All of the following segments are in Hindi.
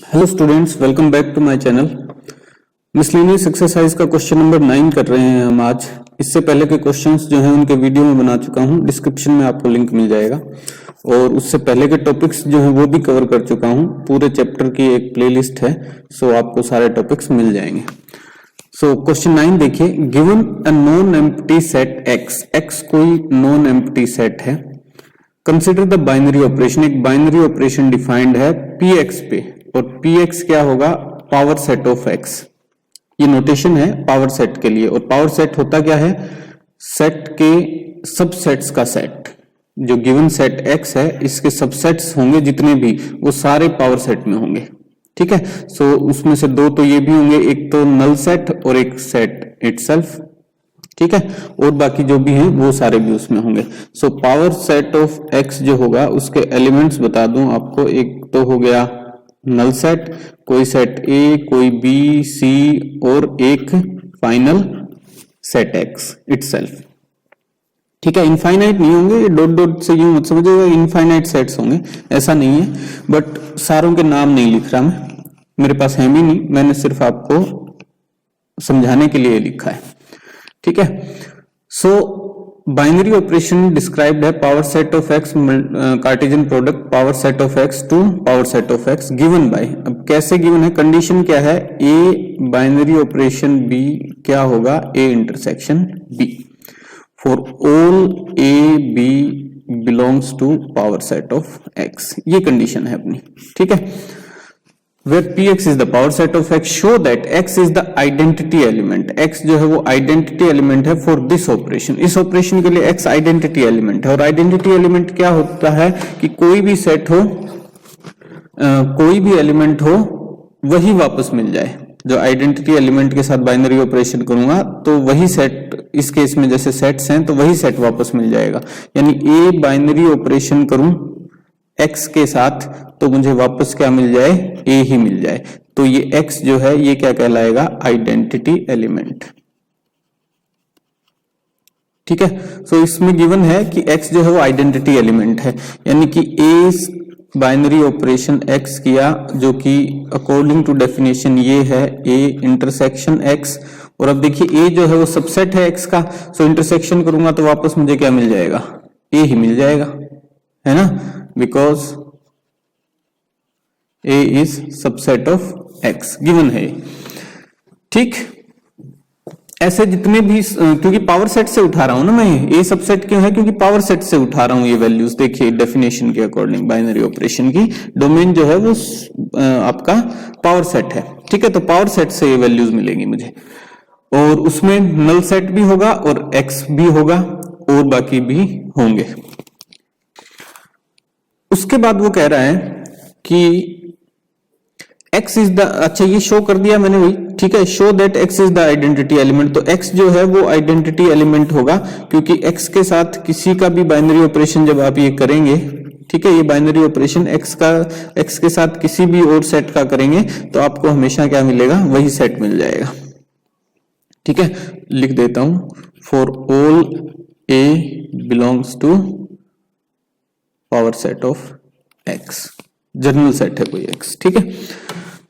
Hello students, welcome back to my channel. Miscellaneous exercise का क्वेश्चन नंबर 9 कर रहे हैं हम आज। इससे पहले के क्वेश्चंस जो हैं उनके वीडियो में बना चुका हूं, डिस्क्रिप्शन में आपको लिंक मिल जाएगा। और उससे पहले के टॉपिक्स जो हैं वो भी कवर कर चुका हूं। पूरे चैप्टर की एक प्लेलिस्ट है, सो आपको सारे टॉपिक्स मिल जाएंगे। सो क्वेश्चन 9 देखिए, given a non empty set x, x कोई नॉन एम्प्टी सेट है। कंसिडर द बाइनरी ऑपरेशन, एक बाइनरी ऑपरेशन डिफाइंड है पी एक्स पे, और पी एक्स क्या होगा, पावर सेट ऑफ एक्स। ये नोटेशन है पावर सेट के लिए। और पावर सेट होता क्या है, सेट के सबसेट्स का सेट। जो गिवन सेट एक्स है इसके सबसेट्स होंगे जितने भी, वो सारे पावर सेट में होंगे। ठीक है, सो उसमें से दो तो ये भी होंगे, एक तो नल सेट और एक सेट इटसेल्फ। ठीक है, और बाकी जो भी हैं वो सारे भी उसमें होंगे। So power set of x जो होगा उसके एलिमेंट्स बता दूं आपको। एक तो हो गया नल सेट, कोई सेट ए, कोई बी, सी, और एक फाइनल सेट एक्स इटसेल्फ। ठीक है, इनफाइनाइट नहीं होंगे, ये डॉट डॉट से यूं मत समझिएगा इनफाइनाइट सेट्स होंगे, ऐसा नहीं है। बट सारों के नाम नहीं लिख रहा मैं, मेरे पास है भी नहीं, मैंने सिर्फ आपको समझाने के लिए लिखा है। ठीक है, सो बाइनरी ऑपरेशन डिस्क्राइब्ड है power set of x, Cartesian product power set of x to power set of x given by. अब कैसे गिवन है, कंडीशन क्या है, ए बाइनरी ऑपरेशन बी क्या होगा, a intersection b for all a b belongs to power set of x. ये कंडीशन है अपनी। ठीक है, where px is the power set of x, show that x is the identity element। x जो है वो identity element है for this operation। इस ऑपरेशन के लिए x identity element है। और identity element क्या होता है कि कोई भी सेट हो, कोई भी एलिमेंट हो वही वापस मिल जाए। जो आइडेंटिटी एलिमेंट के साथ बाइनरी ऑपरेशन करूंगा तो वही सेट, इस केस में जैसे सेट्स हैं तो वही सेट वापस मिल जाएगा। यानी ए बाइनरी ऑपरेशन करूं x के साथ तो मुझे वापस क्या मिल जाए, a ही मिल जाए। तो ये x जो है ये क्या कहलाएगा, आइडेंटिटी एलिमेंट। ठीक है, सो इसमें गिवन है कि x जो है वो आइडेंटिटी एलिमेंट है। यानी कि a बाइनरी ऑपरेशन x किया, जो कि अकॉर्डिंग टू डेफिनेशन ये है a इंटरसेक्शन x। और अब देखिए a जो है वो सबसेट है x का, सो इंटरसेक्शन करूंगा तो वापस मुझे क्या मिल जाएगा, a ही मिल जाएगा, है ना, because A is subset of X, given है। ठीक, ऐसे जितने भी, क्योंकि पावर सेट से उठा रहा हूं ना मैं, A सबसेट क्यों है, क्योंकि पावर सेट से उठा रहा हूं ये वैल्यूज। देखिए डेफिनेशन के अकॉर्डिंग बाइनरी ऑपरेशन की डोमेन जो है वो आपका पावर सेट है। ठीक है, तो पावर सेट से ये वैल्यूज मिलेंगी मुझे, और उसमें नल सेट भी होगा और X भी होगा और बाकी भी होंगे। उसके बाद वो कह रहा है कि x इज द, अच्छा ये शो कर दिया मैंने वही। ठीक है, show that x is the identity element. तो x जो है वो आइडेंटिटी एलिमेंट होगा, क्योंकि x के साथ किसी का भी बाइनरी ऑपरेशन जब आप ये करेंगे, ठीक है, ये बाइनरी ऑपरेशन x के साथ किसी भी और सेट का करेंगे तो आपको हमेशा क्या मिलेगा, वही सेट मिल जाएगा। ठीक है, लिख देता हूं, for all a belongs to power set of x, general set है कोई x। ठीक है,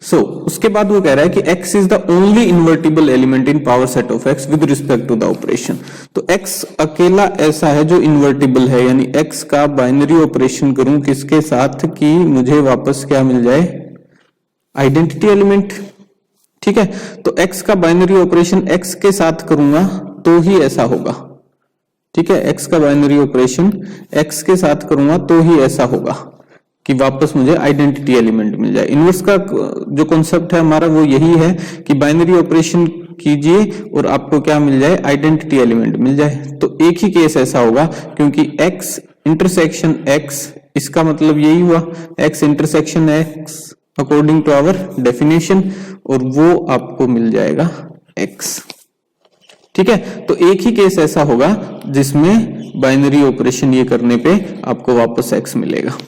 सो उसके बाद वो कह रहा है कि x is the only invertible element in power set of x with respect to the operation. तो x अकेला ऐसा है जो इन्वर्टिबल है, यानी x का बाइनरी ऑपरेशन करूं किसके साथ कि मुझे वापस क्या मिल जाए, आइडेंटिटी एलिमेंट। ठीक है, तो x का बाइनरी ऑपरेशन x के साथ करूंगा तो ही ऐसा होगा। ठीक है, x का बाइनरी ऑपरेशन x के साथ करूंगा तो ही ऐसा होगा कि वापस मुझे आइडेंटिटी एलिमेंट मिल जाए। इनवर्स का जो कॉन्सेप्ट है हमारा वो यही है कि बाइनरी ऑपरेशन कीजिए और आपको क्या मिल जाए, आइडेंटिटी एलिमेंट मिल जाए। तो एक ही केस ऐसा होगा, क्योंकि x इंटरसेक्शन x, इसका मतलब यही हुआ x intersection x according to our definition, और वो आपको मिल जाएगा x। ठीक है, तो एक ही केस ऐसा होगा जिसमें बाइनरी ऑपरेशन ये करने पे आपको वापस x मिलेगा।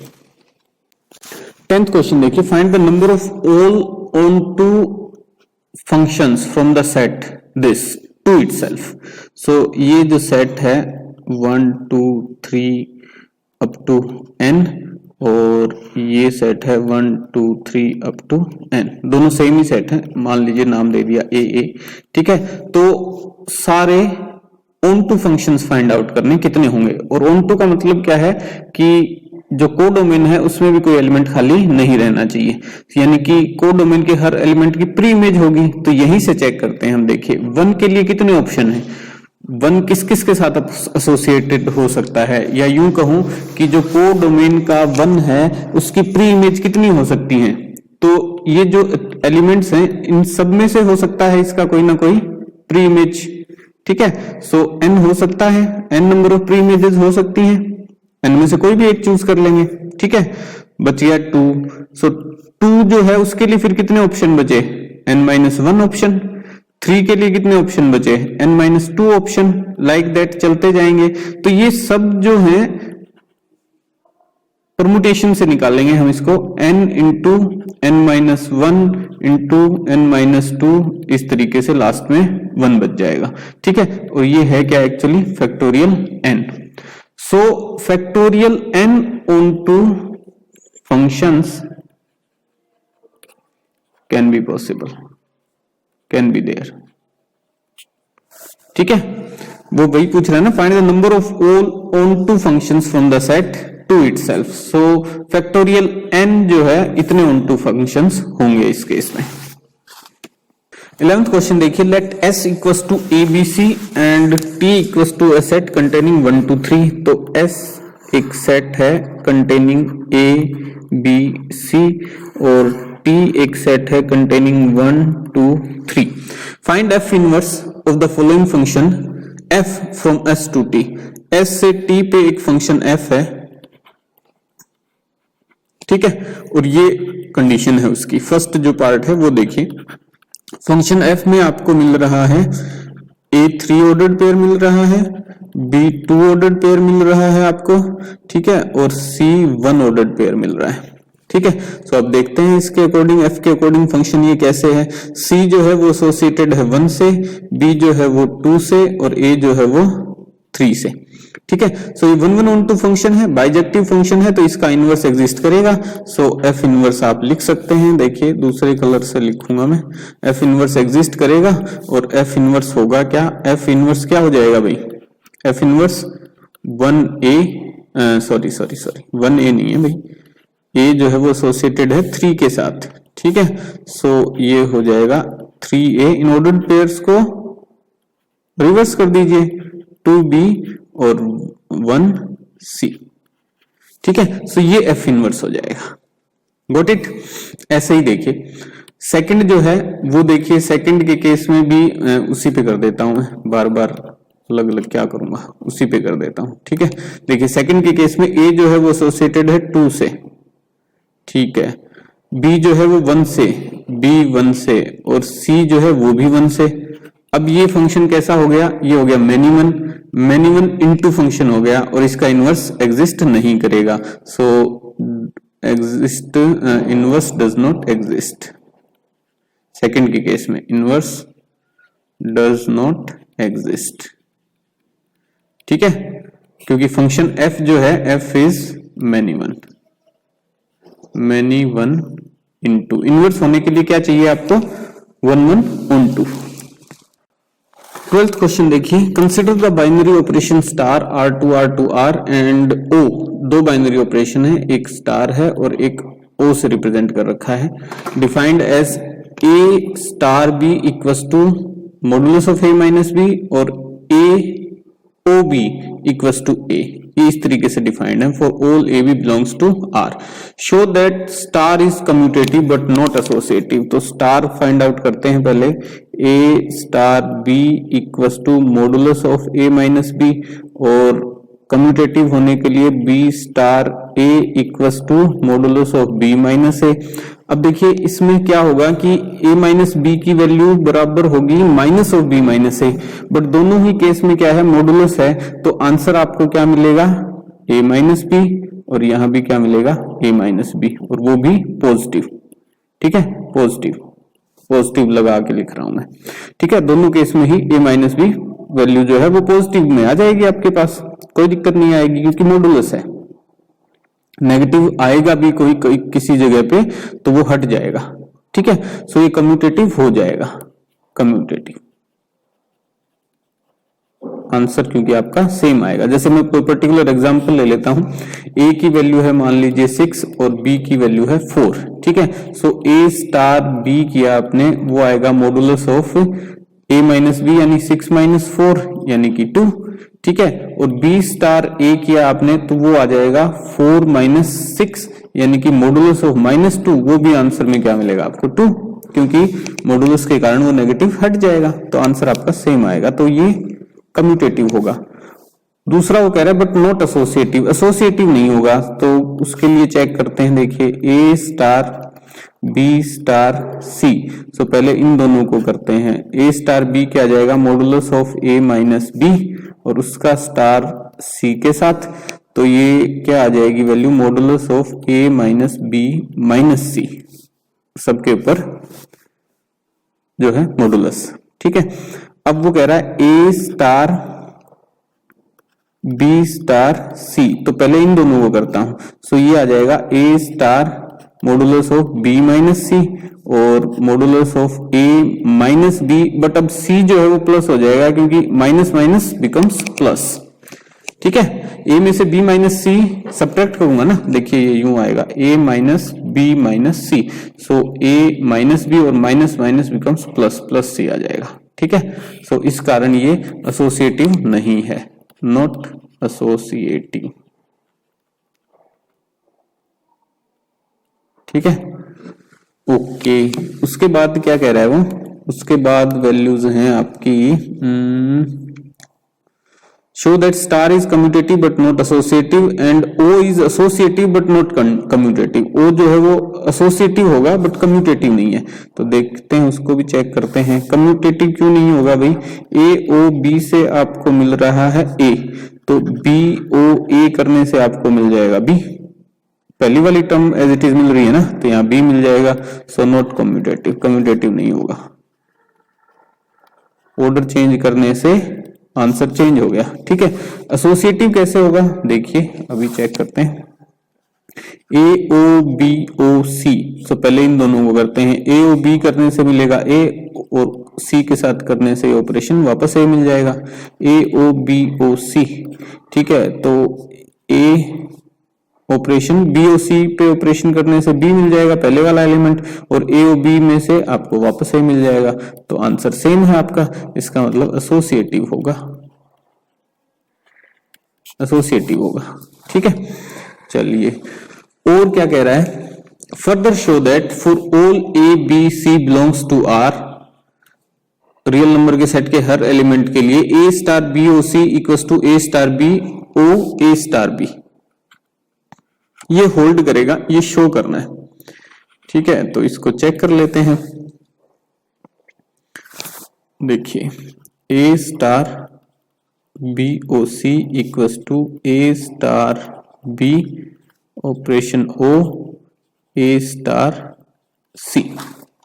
10th क्वेश्चन देखिए, find the number of all onto functions from the set this to itself. So ये जो सेट है 1 2 3 अप टू n, और ये सेट है 1 2 3 अप टू n, दोनों सेम ही सेट है, मान लीजिए नाम दे दिया ए। ठीक है, तो सारे onto functions find out करने कितने होंगे, और ऑन टू का मतलब क्या है कि जो कोडोमेन है उसमें भी कोई एलिमेंट खाली नहीं रहना चाहिए, यानी कि कोडोमेन के हर एलिमेंट की प्री इमेज होगी। तो यहीं से चेक करते हैं हम, देखिए 1 के लिए कितने ऑप्शन है, 1 किस किस के साथ एसोसिएटेड हो सकता है, या यूं कहूं कि जो कोडोमेन का 1 है उसकी प्री इमेज कितनी हो सकती है। तो ये जो एलिमेंट्स हैं इन सब में से हो सकता है इसका कोई ना कोई प्री इमेज। ठीक है, सो n हो सकता है, n number of pre images हो सकती हैं, n में से कोई भी एक चूज कर लेंगे। ठीक है, बच गया 2, सो 2 जो है उसके लिए फिर कितने ऑप्शन बचे, n-1 ऑप्शन। 3 के लिए कितने ऑप्शन बचे, n-2 ऑप्शन, लाइक दैट चलते जाएंगे। तो ये सब जो है परमुटेशन से निकालेंगे हम इसको, n into n-1 into n-2, इस तरीके से लास्ट में 1 बच जाएगा। ठीक है, और ये है क्या actually factorial n। So factorial n onto functions can be possible, can be there। ठीक है, वो वही पूछ रहा है ना, find the number of all onto functions from the set to itself। So factorial n जो है इतने onto functions होंगे इस केस में। 11th क्वेश्चन देखिए, let s equals to abc and t equals to a set containing 1 2 3। तो s एक सेट है कंटेनिंग a b c और t एक सेट है containing 1 2 3। Find f inverse of the following function f from s to t। s से t पे एक फंक्शन f है, ठीक है, और ये कंडीशन है उसकी। फर्स्ट जो पार्ट है वो देखिए, फंक्शन f में आपको मिल रहा है a 3 ऑर्डर्ड पेयर मिल रहा है, b 2 ऑर्डर्ड पेयर मिल रहा है आपको, ठीक है, और c 1 ऑर्डर्ड पेयर मिल रहा है। ठीक है, तो अब देखते हैं इसके अकॉर्डिंग, f के अकॉर्डिंग फंक्शन ये कैसे है। c जो है वो एसोसिएटेड है 1 से, b जो है वो 2 से, और a जो है वो 3 से। ठीक है, सो ये 1 1 2 फंक्शन है, बाइजेक्टिव फंक्शन है, तो इसका इनवर्स एग्जिस्ट करेगा। सो f इनवर्स आप लिख सकते हैं, देखिए दूसरे कलर से लिखूंगा मैं, f इनवर्स एग्जिस्ट करेगा, और f इनवर्स होगा क्या, f इनवर्स क्या हो जाएगा भाई, f inverse 1a, sorry 1a नहीं है भाई, a जो है वो एसोसिएटेड है 3 के साथ। ठीक है, सो ये हो जाएगा 3a, इन ऑर्डर्ड पेयर्स को रिवर्स कर दीजिए, 2b और 1c। ठीक है, सो ये f इनवर्स हो जाएगा। Got it. ऐसे ही देखिए सेकंड जो है वो, देखिए सेकंड के केस में भी उसी पे कर देता हूं मैं, बार बार अलग अलग क्या करूंगा, उसी पे कर देता हूं। ठीक है, देखिए सेकंड के केस में a जो है वो एसोसिएटेड है 2 से, ठीक है, b जो है वो 1 से, b 1 से, और c जो है वो भी 1 से। अब ये फंक्शन कैसा हो गया, ये हो गया मैनी वन इनटू फंक्शन हो गया, और इसका इनवर्स एग्जिस्ट नहीं करेगा। So exist, inverse does not exist. Second के केस में इनवर्स डज नॉट एग्जिस्ट। ठीक है, क्योंकि फंक्शन f जो है f is many one into, inverse होने के लिए क्या चाहिए आपको, 1 1 ऑन 2। 12th क्वेश्चन देखिए, consider the binary operation star R2 R2 R and O। दो बाइनरी ऑपरेशन है, एक स्टार है और एक O से रिप्रेजेंट कर रखा है। Defined as A star B equals to modulus of A minus B और A O B equals to A। ये इस तरीके से डिफाइंड है, for all A B belongs to R। Show that star is commutative but not associative. तो स्टार फाइंड आउट करते हैं पहले, A star B equals to modulus of A minus B, और कम्यूटेटिव होने के लिए B star A equals to modulus of B minus A। अब देखिए इसमें क्या होगा कि A माइनस B की वैल्यू बराबर होगी minus of B minus A, but दोनों ही केस में क्या है, मॉडुलस है, तो आंसर आपको क्या मिलेगा, A माइनस B, और यहां भी क्या मिलेगा, A माइनस B, और वो भी पॉजिटिव। ठीक है, पॉजिटिव लगा के लिख रहा हूं मैं। ठीक है, दोनों केस में ही A माइनस B वैल्यू जो है वो पॉजिटिव में आ जाएगी आपके पास, कोई दिक्कत नहीं आएगी क्योंकि मॉडुलस है। नेगेटिव आएगा भी कोई किसी जगह पे तो वो हट जाएगा, ठीक है। सो ये कम्यूटेटिव हो जाएगा, कम्यूटेटिव आंसर क्योंकि आपका सेम आएगा। जैसे मैं कोई पर्टिकुलर एग्जांपल ले लेता हूं, a की वैल्यू है मान लीजिए 6 और b की वैल्यू है 4, ठीक है। सो a स्टार b किया आपने, वो आएगा modulus of a minus b यानी 6 माइनस 4 यानी कि 2, ठीक है। और b स्टार a किया आपने तो वो आ जाएगा 4 माइनस 6 यानी कि मॉडुलस ऑफ -2, वो भी आंसर में क्या मिलेगा आपको 2, क्योंकि मॉडुलस के कारण वो नेगेटिव हट जाएगा, तो आंसर आपका सेम आएगा। तो ये कम्यूटेटिव होगा। दूसरा वो कह रहा है बट नॉट एसोसिएटिव, एसोसिएटिव नहीं होगा, तो उसके लिए चेक करते हैं। देखिए a star b star c, सो पहले इन दोनों को करते हैं। a स्टार b क्या आ जाएगा modulus of a minus b और उसका स्टार c के साथ, तो ये क्या आ जाएगी value modulus of a minus b minus c, सबके ऊपर जो है मॉडुलस, ठीक है। अब वो कह रहा है a star b star c, तो पहले इन दोनों को करता हूं। सो ये आ जाएगा a star modulus of b minus c और modulus of a minus b, but अब c जो है वो प्लस हो जाएगा क्योंकि माइनस माइनस बिकम्स प्लस, ठीक है। a में से b माइनस सी सब्ट्रैक्ट करूंगा ना, देखिए ये यूं आएगा a minus b minus c, so a minus b और minus minus becomes plus, plus c आ जाएगा, ठीक है। सो इस कारण ये एसोसिएटिव नहीं है, नॉट एसोसिएटिव, ठीक है। ओके, उसके बाद क्या कह रहा है वो, उसके बाद वैल्यूज हैं आपकी show that star is commutative but not associative and o is associative but not commutative. O जो है वो एसोसिएटिव होगा बट कम्यूटेटिव नहीं है, तो देखते हैं उसको भी चेक करते हैं। कम्यूटेटिव क्यों नहीं होगा भाई, ए ओ बी से आपको मिल रहा है ए, तो बी ओ ए करने से आपको मिल जाएगा बी, पहली वाली टर्म एज इट इज मिल रही है ना, तो यहाँ बी मिल जाएगा, सो नॉट कम्यूटेटिव, कम्यूटेटिव नहीं होगा। ऑर्डर चेंज करने से आंसर चेंज हो गया, ठीक है। एसोसिएटिव कैसे होगा देखिए, अभी चेक करते हैं। ए ओ बी ओ सी, सो पहले इन दोनों को करते हैं। ए ओ बी करने से मिलेगा ए और सी के साथ करने से ऑपरेशन वापस ए मिल जाएगा, ए ओ बी ओ सी, ठीक है। तो ए ऑपरेशन बी ओ सी पे ऑपरेशन करने से बी मिल जाएगा पहले वाला एलिमेंट, और ए ओ बी में से आपको वापस ए मिल जाएगा, तो आंसर सेम है आपका, इसका मतलब एसोसिएटिव होगा, एसोसिएटिव होगा, ठीक है। चलिए और क्या कह रहा है, further show that for all a b c belongs to R, real number के सेट के हर एलिमेंट के लिए a star b o c equal to a star b o a star b, ये होल्ड करेगा, ये शो करना है, ठीक है। तो इसको चेक कर लेते हैं। देखिए a star b o c equal to a star b operation o a star c,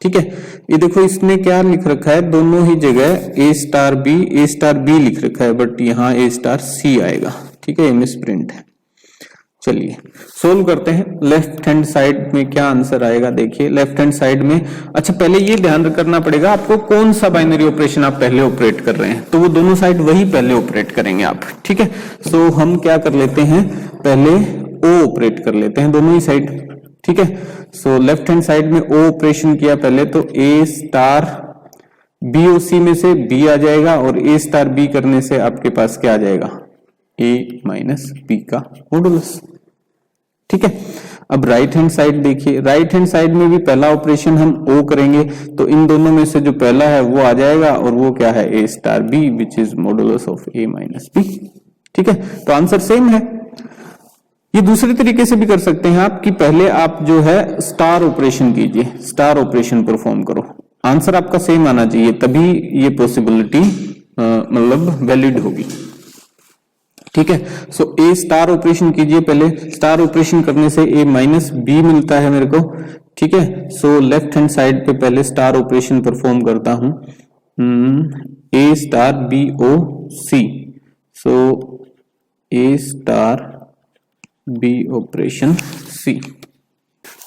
ठीक है। ये देखो इसने क्या लिख रखा है, दोनों ही जगह ए स्टार बी लिख रखा है, बट यहाँ ए स्टार सी आएगा, ठीक है, मिस प्रिंट है। चलिए सोल्व करते हैं। लेफ्ट हैंड साइड में क्या आंसर आएगा, देखिए लेफ्ट हैंड साइड में, अच्छा पहले ये ध्यान करना पड़ेगा आपको कौन सा बाइनरी ऑपरेशन आप पहले ऑपरेट कर रहे हैं, तो वो दोनों साइड वही पहले ऑपरेट करेंगे आप, ठीक है। सो हम क्या कर लेते हैं, पहले ओ ऑपरेट कर लेते हैं दोनों ही साइड, ठीक है। सो लेफ्ट हैंड साइड में ओ ऑपरेशन किया पहले, तो ए स्टार बी ओ सी में से बी आ जाएगा, और ए स्टार बी करने से आपके पास क्या आ जाएगा, ए माइनस बी का मॉडुलस, ठीक है। अब राइट हैंड साइड देखिए, राइट हैंड साइड में भी पहला ऑपरेशन हम ओ करेंगे, तो इन दोनों में से जो पहला है वो आ जाएगा, और वो क्या है, a star b which is modulus of a minus b, ठीक है। तो आंसर सेम है। ये दूसरे तरीके से भी कर सकते हैं आप, कि पहले आप जो है स्टार ऑपरेशन कीजिए, स्टार ऑपरेशन परफॉर्म करो, आंसर आपका सेम आना चाहिए, तभी ये पॉसिबिलिटी मतलब वैलिड होगी, ठीक है। सो ए स्टार ऑपरेशन कीजिए पहले, स्टार ऑपरेशन करने से ए माइनस बी मिलता है मेरे को, ठीक है। सो लेफ्ट हैंड साइड पे पहले स्टार ऑपरेशन परफॉर्म करता हूं, a star b o c, so a star b operation c.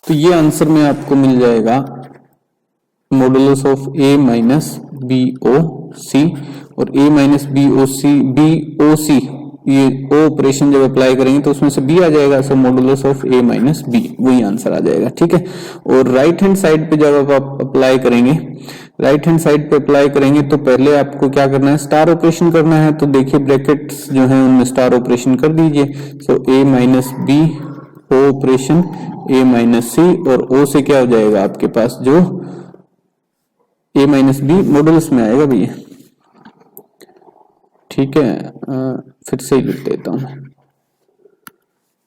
तो ये आंसर में आपको मिल जाएगा modulus of a minus b o c, और ए माइनस बी ओ सी ये ओ ऑपरेशन जब अप्लाई करेंगे तो उसमें से बी आ जाएगा, so modulus of a minus b, वही आंसर आ जाएगा। ठीक है, और राइट हैंड साइड पे जब आप अप्लाई करेंगे, राइट हैंड साइड पे अप्लाई करेंगे तो पहले आपको क्या करना है, स्टार ऑपरेशन करना है। तो देखिए ब्रैकेट्स जो है उनमें स्टार ऑपरेशन कर दीजिए। सो ए माइनस बी ओ ऑपरेशन ए माइनस सी, और ओ से क्या हो जाएगा आपके पास, जो ए माइनस बी मॉडुलस में आएगा भैया। ठीक है, फिर से लिख देता हूं।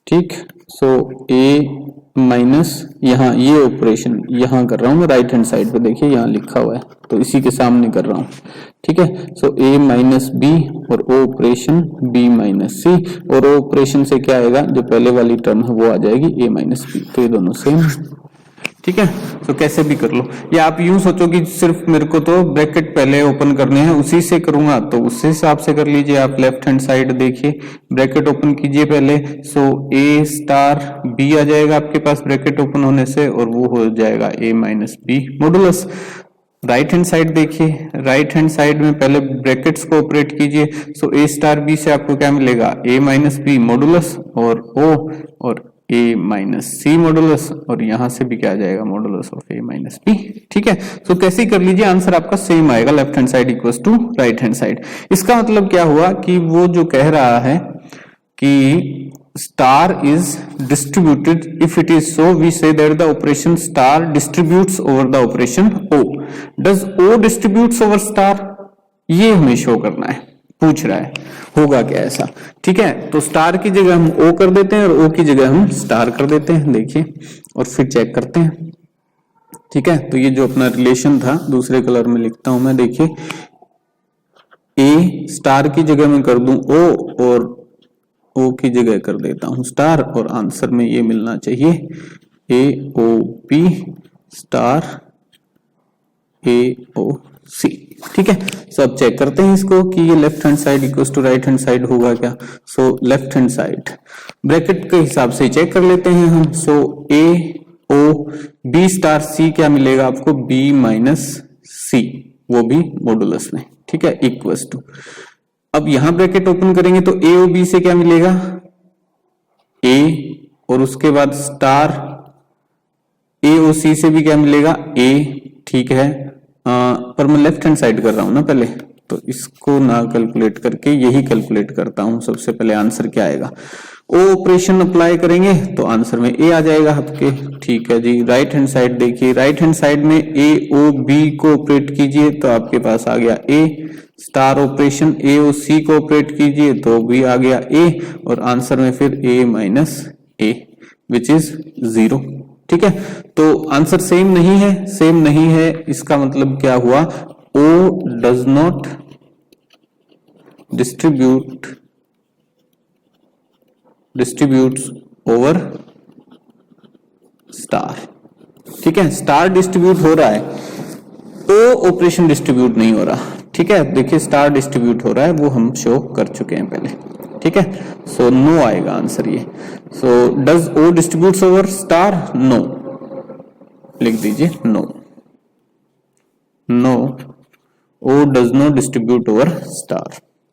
ठीक, सो ए माइनस, यहाँ ये ऑपरेशन यहाँ कर रहा हूं मैं राइट हैंड साइड पे, देखिए यहाँ लिखा हुआ है तो इसी के सामने कर रहा हूं। ठीक है, सो ए माइनस बी और ओ ऑपरेशन बी माइनस सी, और ओ ऑपरेशन से क्या आएगा, जो पहले वाली टर्म है वो आ जाएगी ए माइनस बी। तो ये दोनों सेम। ठीक है, तो कैसे भी कर लो, या आप यूं सोचो कि सिर्फ मेरे को तो ब्रैकेट पहले ओपन करने हैं, उसी से करूंगा तो उसी हिसाब से कर लीजिए। आप लेफ्ट हैंड साइड देखिए, ब्रैकेट ओपन कीजिए पहले, सो ए स्टार बी आ जाएगा आपके पास ब्रैकेट ओपन होने से, और वो हो जाएगा a minus b modulus. Right hand side देखिए, राइट हैंड साइड में पहले ब्रैकेट्स को ऑपरेट कीजिए। सो ए स्टार बी से आपको क्या मिलेगा, ए माइनस बी मॉडुलस, और ओ और ए माइनस सी मॉडुलस, और यहां से भी क्या आ जाएगा, modulus of a minus b. ठीक है, तो कैसे कर लीजिए, आंसर आपका सेम आएगा, left hand side equals to right hand side. इसका मतलब क्या हुआ कि वो जो कह रहा है कि star is distributed, if it is so we say that the operation star distributes over the operation O. Does O distributes over star, ये हमें शो करना है, पूछ रहा है होगा क्या ऐसा। ठीक है, तो स्टार की जगह हम ओ कर देते हैं और ओ की जगह हम स्टार कर देते हैं, देखिए, और फिर चेक करते हैं। ठीक है, तो ये जो अपना रिलेशन था दूसरे कलर में लिखता हूं मैं, देखिए ए स्टार की जगह मैं कर दूं ओ, और ओ की जगह कर देता हूं स्टार, और आंसर में ये मिलना चाहिए ए ओ बी स्टार ए ओ सी। ठीक है, सो अब चेक करते हैं इसको कि ये left hand side equals to right hand side होगा क्या। So left hand side bracket के हिसाब से चेक कर लेते हैं हम। सो ए ओ बी स्टार सी क्या मिलेगा आपको, बी माइनस सी, वो भी मॉडुलस में। ठीक है, इक्वल्स टू, अब यहां ब्रैकेट ओपन करेंगे तो ए ओ बी से क्या मिलेगा, ए, और उसके बाद स्टार ए ओ सी से भी क्या मिलेगा, ए। ठीक है, पर मैं लेफ्ट हैंड साइड कर रहा हूं ना पहले, तो इसको ना कैलकुलेट करके यही कैलकुलेट करता हूं सबसे पहले। आंसर क्या आएगा, ओ ऑपरेशन अप्लाई करेंगे तो आंसर में ए आ जाएगा आपके। ठीक है जी, राइट हैंड साइड देखिए, राइट हैंड साइड में ए ओ बी को ऑपरेट कीजिए तो आपके पास आ गया ए, स्टार ऑपरेशन ए ओ सी को ऑपरेट कीजिए तो भी आ गया ए, और आंसर में फिर ए माइनस ए विच इज 0। ठीक है, तो आंसर सेम नहीं है, सेम नहीं है, इसका मतलब क्या हुआ, o does not distributes over star. ठीक है, स्टार डिस्ट्रीब्यूट हो रहा है, ओ ऑपरेशन डिस्ट्रीब्यूट नहीं हो रहा। ठीक है, देखिए स्टार डिस्ट्रीब्यूट हो रहा है, वो हम शो कर चुके हैं पहले। ठीक है, सो नो आएगा आंसर ये। So does O distributes over star, no, लिख दीजिए no, no, O does not distribute over star.